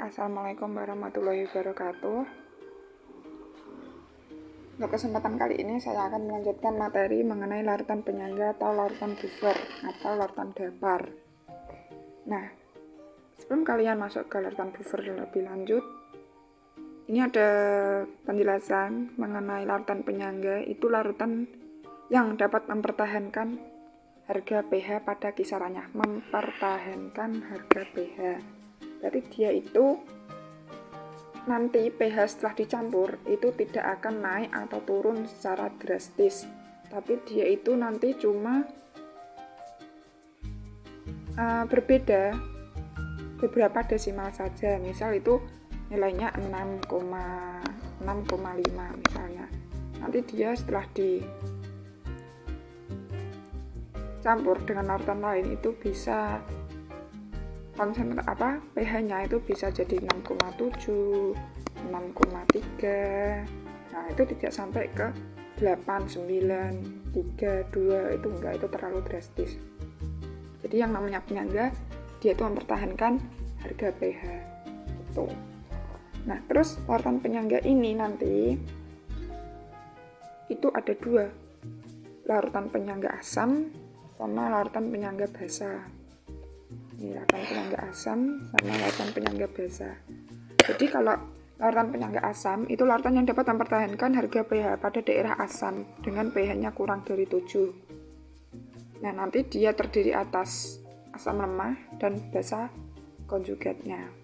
Assalamualaikum warahmatullahi wabarakatuh. Untuk kesempatan kali ini saya akan melanjutkan materi mengenai larutan penyangga atau larutan buffer atau larutan dapar. Nah, sebelum kalian masuk ke larutan buffer lebih lanjut, ini ada penjelasan mengenai larutan penyangga. Itu larutan yang dapat mempertahankan harga pH pada kisarannya. Mempertahankan harga pH. Berarti dia itu nanti pH setelah dicampur itu tidak akan naik atau turun secara drastis, tapi dia itu nanti cuma berbeda beberapa desimal saja. Misal itu nilainya 6,5 misalnya. Nanti dia setelah dicampur dengan larutan lain itu bisa pH-nya itu bisa jadi 6,7, 6,3. Nah, itu tidak sampai ke 8, 9, 3, 2, itu enggak, itu terlalu drastis. Jadi yang namanya penyangga dia itu mempertahankan harga pH. Itu. Nah, terus larutan penyangga ini nanti itu ada dua. Larutan penyangga asam sama larutan penyangga basa. Ini larutan penyangga asam sama larutan penyangga basa. Jadi kalau larutan penyangga asam itu larutan yang dapat mempertahankan harga pH pada daerah asam dengan pH-nya kurang dari 7. Nah, nanti dia terdiri atas asam lemah dan basa konjugatnya.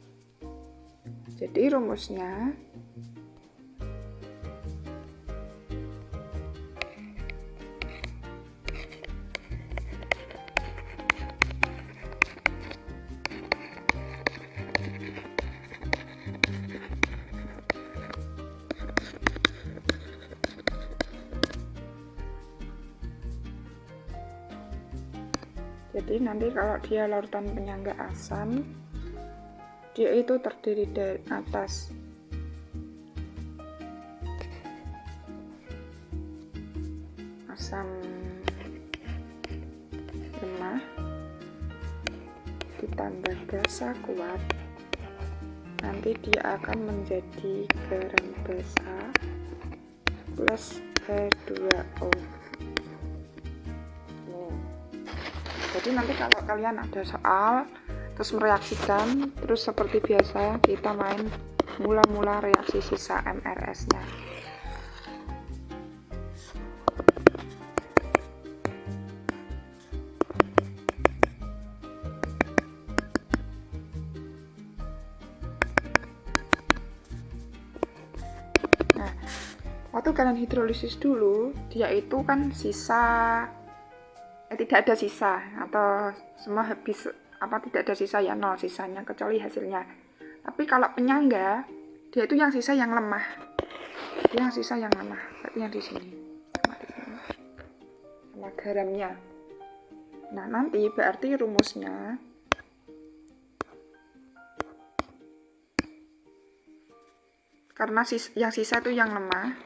Jadi rumusnya nanti kalau dia larutan penyangga asam, dia itu terdiri dari atas asam lemah ditambah basa kuat, nanti dia akan menjadi garam basa plus H2O. Jadi nanti kalau kalian ada soal terus mereaksikan, terus seperti biasa kita main mula-mula reaksi sisa MRS-nya. Nah, waktu kalian hidrolisis dulu, dia itu kan sisa tidak ada sisa atau semua habis, tidak ada sisa ya, nol sisanya kecuali hasilnya. Tapi kalau penyangga dia itu yang sisa yang lemah, berarti yang di sini sama garamnya. Nah, nanti berarti rumusnya karena yang sisa itu yang lemah,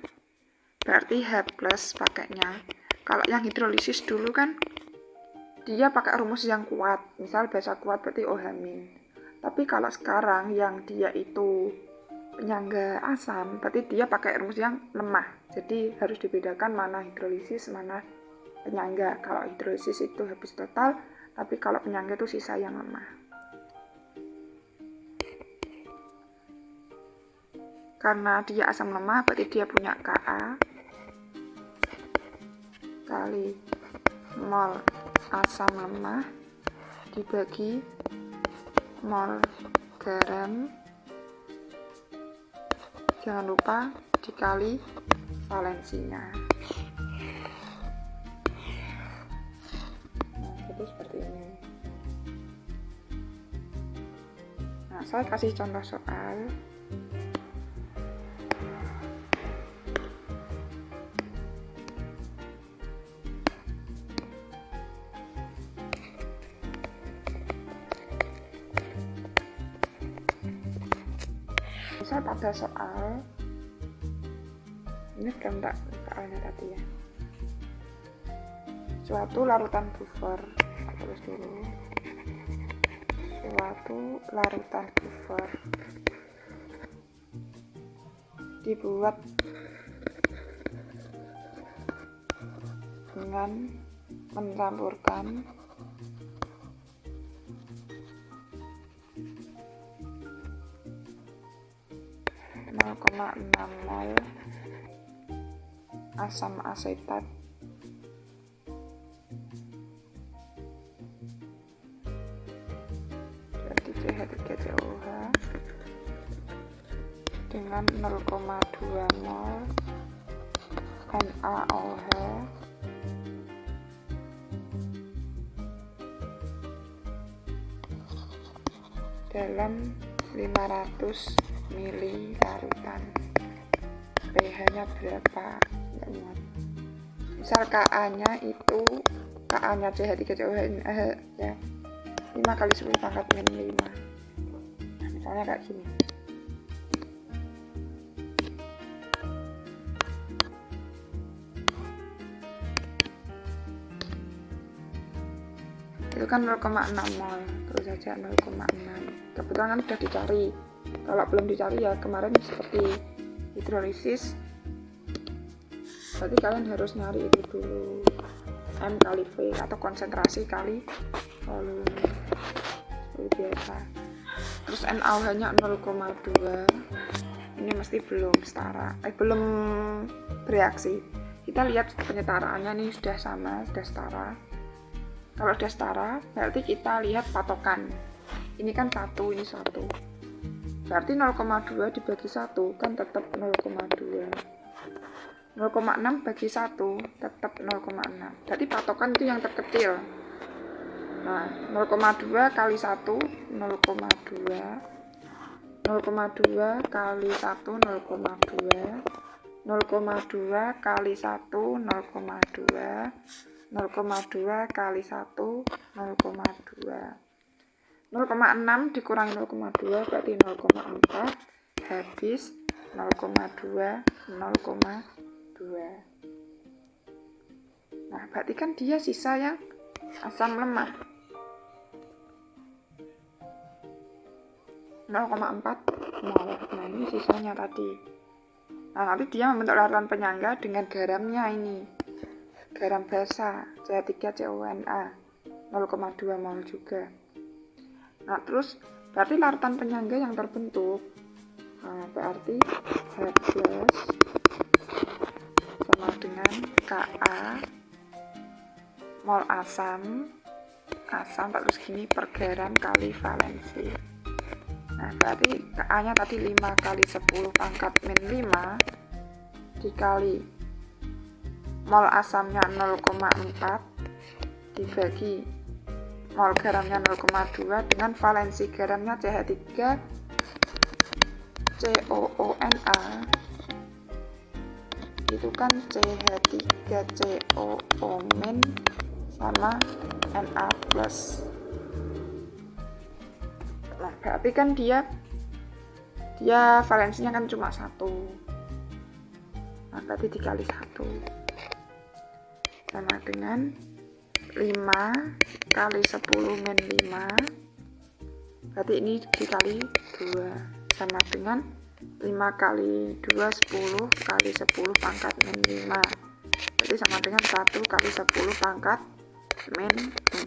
berarti H plus pakainya. Kalau yang hidrolisis dulu kan dia pakai rumus yang kuat, misal basa kuat berarti OH-. Tapi kalau sekarang yang dia itu penyangga asam, berarti dia pakai rumus yang lemah. Jadi harus dibedakan mana hidrolisis, mana penyangga. Kalau hidrolisis itu habis total, tapi kalau penyangga itu sisa yang lemah. Karena dia asam lemah, berarti dia punya Ka kali mol asam lemah dibagi mol garam, jangan lupa dikali valensinya. Nah, jadi seperti ini. Nah, saya kasih contoh soal. Misal pada soal ini sudah soalnya tadi ya, suatu larutan buffer, tulis dulu, suatu larutan buffer dibuat dengan mencampurkan 0,6 mol asam asetat jadi CH3COH dengan 0,2 mol NaOH dalam 500 ml larutan. pH nya berapa? Nggak muat. Misal Ka nya itu Ka nya CH3COH ya 5 kali 10 pangkat min 5. Nah, misalnya kayak gini. Itu kan 0,6 mol, terus saja 0,6. Kebetulan kan sudah dicari. Kalau belum dicari ya kemarin seperti hidrolisis, berarti kalian harus nyari itu dulu, M kali V atau konsentrasi kali volume seperti biasa. Terus NaOH nya 0,2, ini mesti belum setara, belum bereaksi. Kita lihat penyetaraannya nih sudah sama, sudah setara. Kalau sudah setara berarti kita lihat patokan, ini kan 1, ini 1, berarti 0,2 dibagi 1 kan tetap 0,2, 0,6 bagi 1 tetap 0,6, berarti patokan itu yang terkecil. Nah 0,2 kali 1 0,2, 0,2 kali 1 0,2, 0,2 kali 1 0,2, 0,2 kali 1 0,2, 0,6 dikurangi 0,2 berarti 0,4, habis 0,2, 0,2. Nah berarti kan dia sisa yang asam lemah 0,4 mol. Nah ini sisanya tadi. Nah nanti dia membentuk larutan penyangga dengan garamnya ini, garam basa CH3CONA 0,2 mol juga. Nah terus berarti larutan penyangga yang terbentuk, nah, berarti H+ sama dengan Ka mol asam terus gini per gram kali valensi. Nah berarti Ka nya tadi 5 kali 10 pangkat min 5 dikali mol asamnya 0,4 dibagi mol garamnya 0,2 dengan valensi garamnya CH3COONA itu kan CH3COO- sama Na+. Nah berarti kan dia valensinya kan cuma 1, nah berarti dikali 1 sama dengan 5 kali 10 min 5, berarti ini dikali 2 sama dengan 5 kali 2 10 kali 10 pangkat min 5, berarti sama dengan 1 kali 10 pangkat min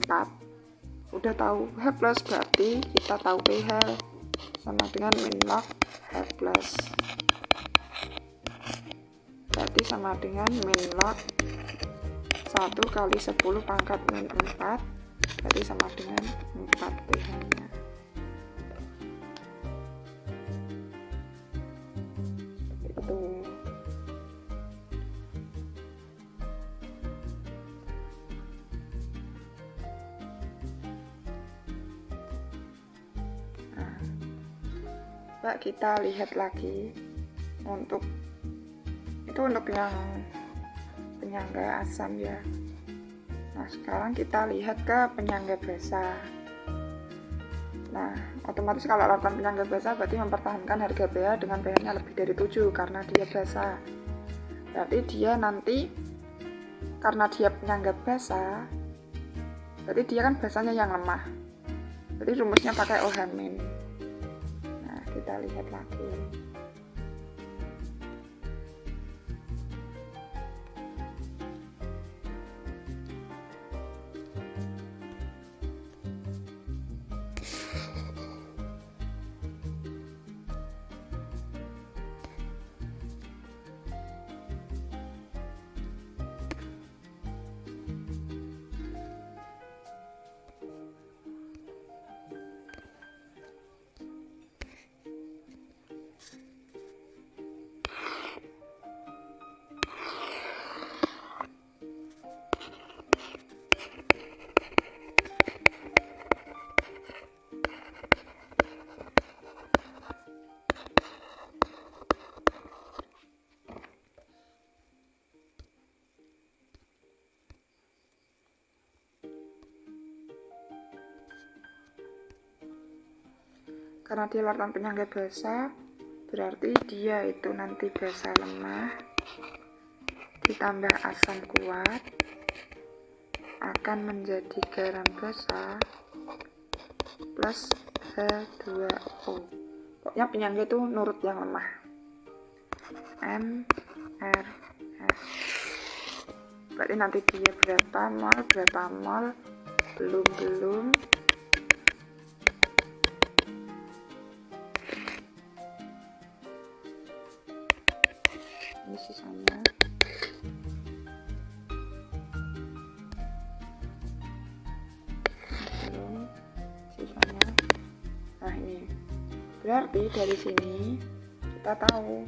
4. Udah tahu H+, berarti kita tahu pH sama dengan min log H+, berarti sama dengan min log 1 kali 10 pangkat min 4, berarti sama dengan 4 pH nya. Itu. Nah, coba kita lihat lagi untuk yang penyangga asam ya. Nah sekarang kita lihat ke penyangga basa. Nah otomatis kalau larutan penyangga basa berarti mempertahankan harga pH dengan pH nya lebih dari 7 karena dia basa. Berarti dia nanti karena dia penyangga basa, berarti dia kan basanya yang lemah, jadi rumusnya pakai OH-. Nah kita lihat lagi. Karena dia larutan penyangga basa, berarti dia itu nanti basa lemah ditambah asam kuat akan menjadi garam basa plus H2O. Pokoknya penyangga itu nurut yang lemah. MRS. Berarti nanti dia berapa mol, belum. Ini sisanya. Sisanya. Nah ini. Berarti dari sini kita tahu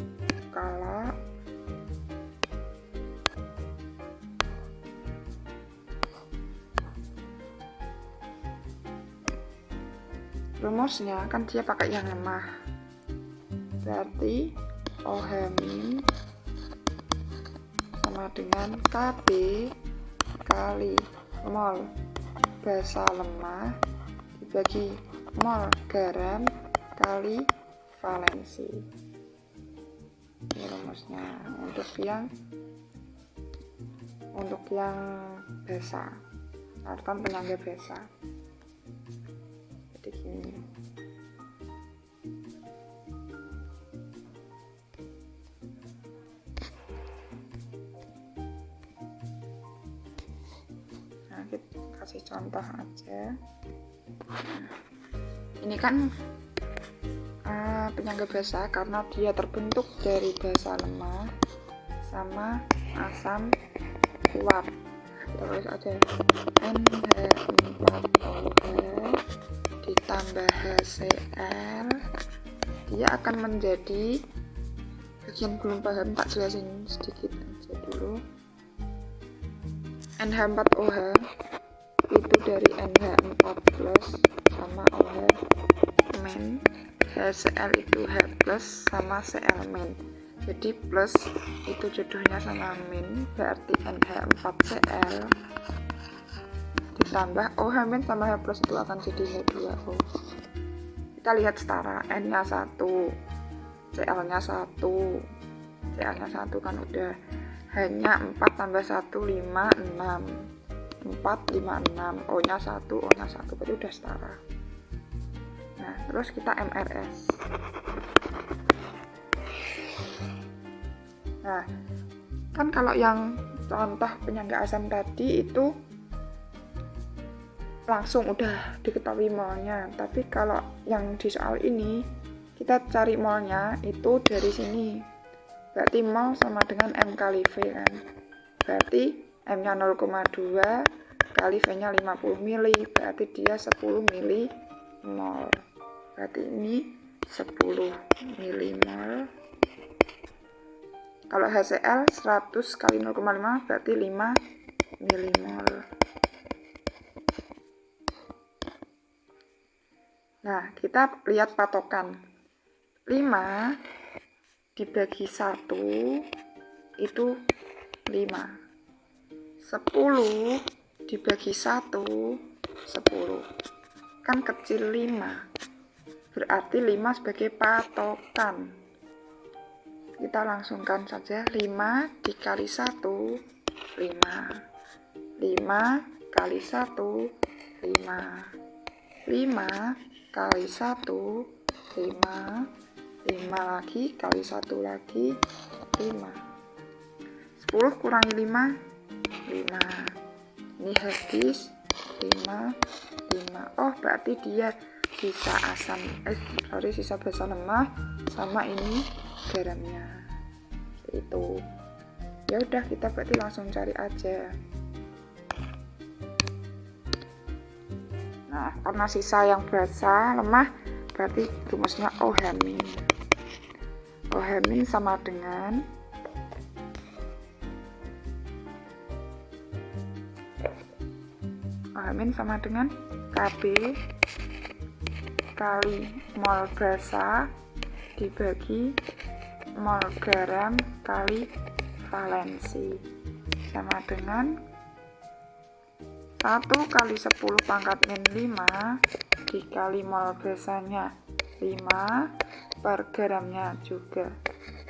kalau rumusnya kan dia pakai yang lemah, berarti OH- sama dengan Kb kali mol basa lemah dibagi mol garam kali valensi. Ini rumusnya untuk yang basa, larutan penyangga basa. Jadi gini. Nah, kita kasih contoh aja. Ini kan penyangga basa karena dia terbentuk dari basa lemah sama asam kuat. Terus ada NH4OH ditambah HCl, dia akan menjadi, bagian belum paham tak jelasin sedikit aja dulu. NH4OH itu dari NH4 plus sama OH min, HCl itu H plus sama Cl min. Jadi plus itu jodohnya sama min, berarti NH4Cl ditambah OH min sama H plus itu akan jadi H2O. Kita lihat setara, N nya 1, Cl nya 1, Cl nya 1 kan udah, H nya 4 tambah 1 5, 6, 4, 5, 6, O nya 1, O nya 1, berarti udah setara. Nah terus kita MRS. Nah kan kalau yang contoh penyangga asam tadi itu langsung udah diketahui molnya, tapi kalau yang di soal ini kita cari molnya itu dari sini, berarti mol sama dengan M kali V kan, berarti M nya 0,2 kali V nya 50 mili, berarti dia 10 milimol, berarti ini 10 milimol. Kalau HCl 100 kali 0,5 berarti 5 milimol. Nah, kita lihat patokan. 5 dibagi 1 itu 5. 10 dibagi 1 10. Kan kecil 5. Berarti 5 sebagai patokan. Kita langsungkan saja, 5 dikali 1 5. 5 kali 1 5. 5 kali 1 5, 5 lagi kali 1 lagi 5. 10 kurangi 5 5. Ini habis 5 5. Oh berarti dia sisa sisa basa lemah sama ini garamnya. Itu ya udah, kita berarti langsung cari aja. Nah, karena sisa yang basa lemah berarti rumusnya OH min. OH min sama dengan Kb kali mol basa dibagi mol garam kali valensi, sama dengan 1 kali 10 pangkat min 5 dikali mol basanya 5, per gramnya juga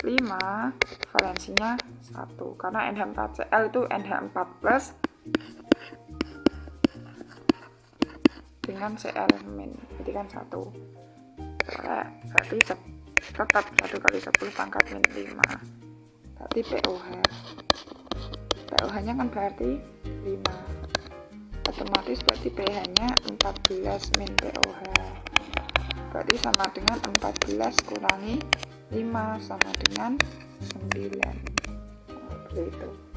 5, valensinya 1. Karena NH4Cl itu NH4 plus dengan Cl min, jadi kan 1. Berarti tetap 1 kali 10 pangkat min 5. Berarti POH nya kan berarti 5. Otomatis berarti pH nya 14 min POH. Berarti sama dengan 14 kurangi 5 sama dengan 9. Seperti itu.